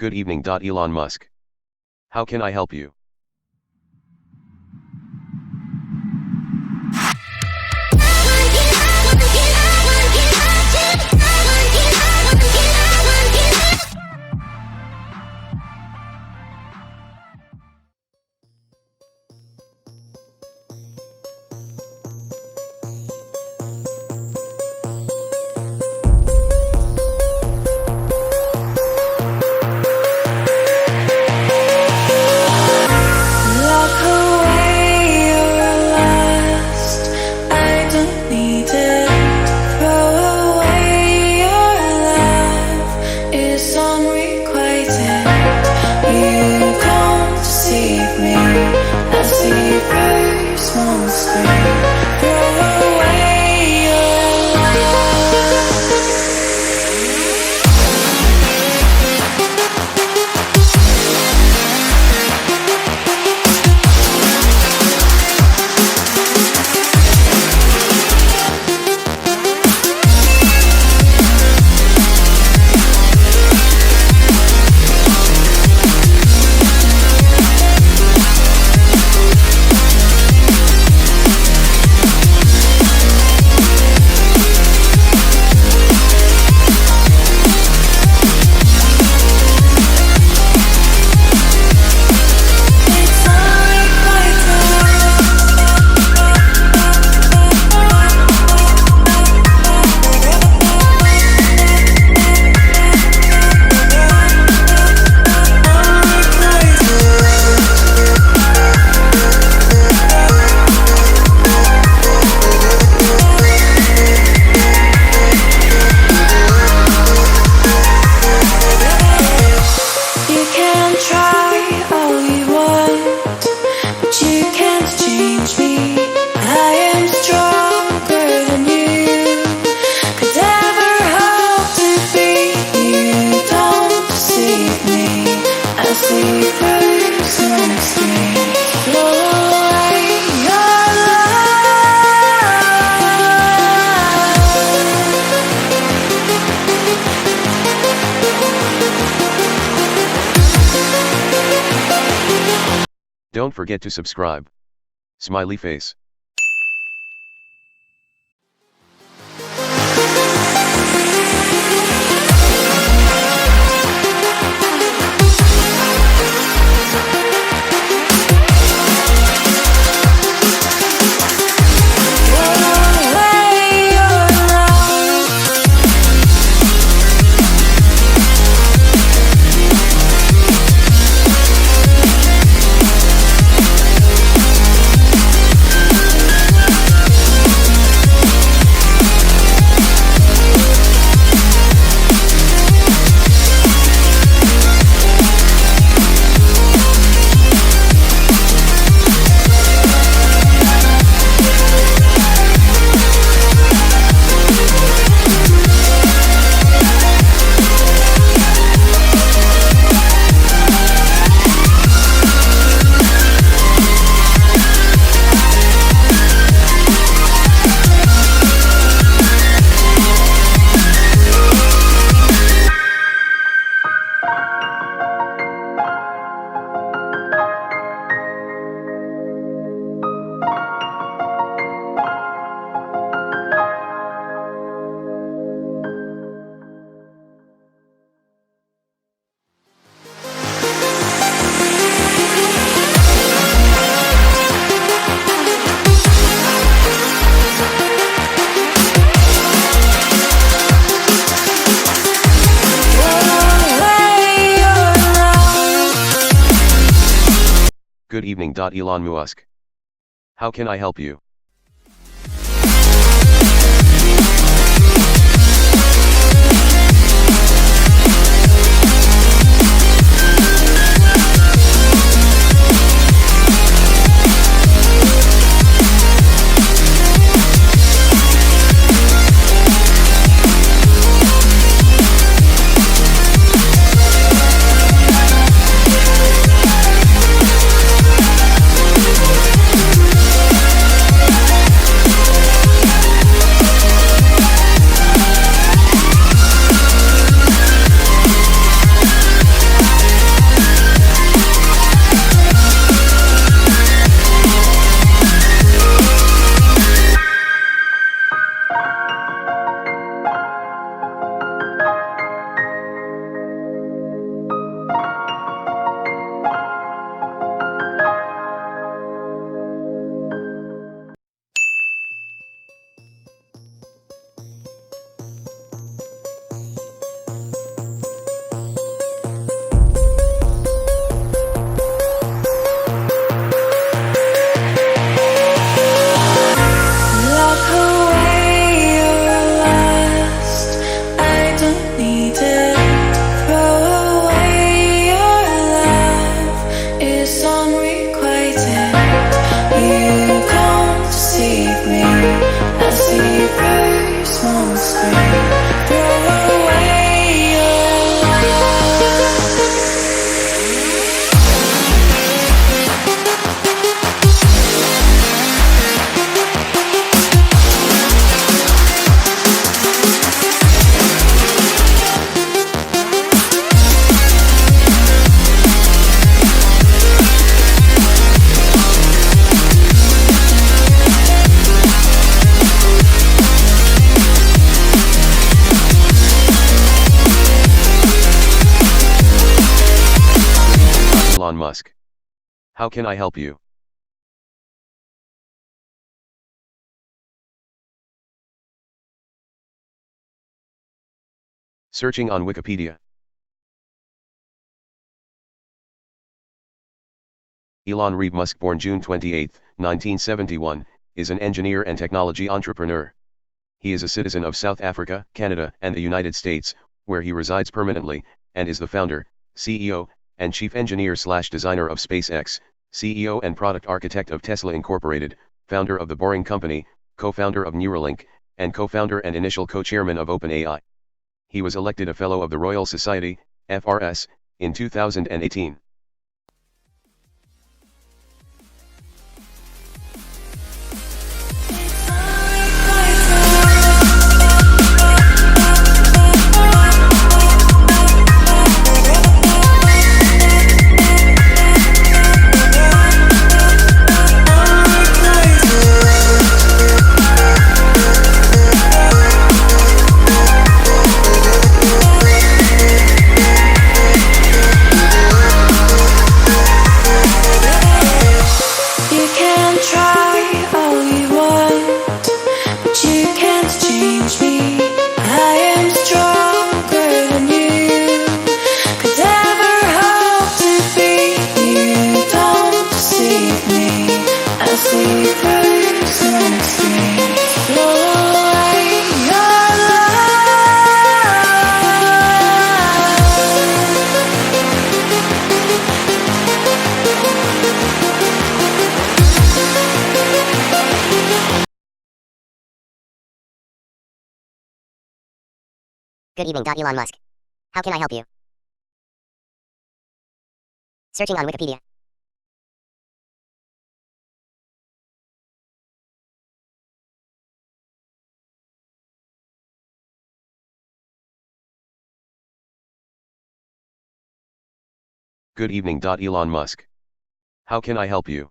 Good evening. Elon Musk. How can I help you? Don't forget to subscribe. Smiley face. Good evening. Elon Musk. How can I help you? Elon Musk. How can I help you? Searching on Wikipedia. Elon Reed Musk, born June 28, 1971, is an engineer and technology entrepreneur. He is a citizen of South Africa, Canada, and the United States, where he resides permanently, and is the founder, CEO, and chief engineer/designer of SpaceX, CEO and product architect of Tesla Incorporated, founder of The Boring Company, co-founder of Neuralink, and co-founder and initial co-chairman of OpenAI. He was elected a Fellow of the Royal Society, FRS, in 2018. Good evening. Elon Musk. How can I help you? Searching on Wikipedia. Good evening. Elon Musk. How can I help you?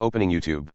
Opening YouTube.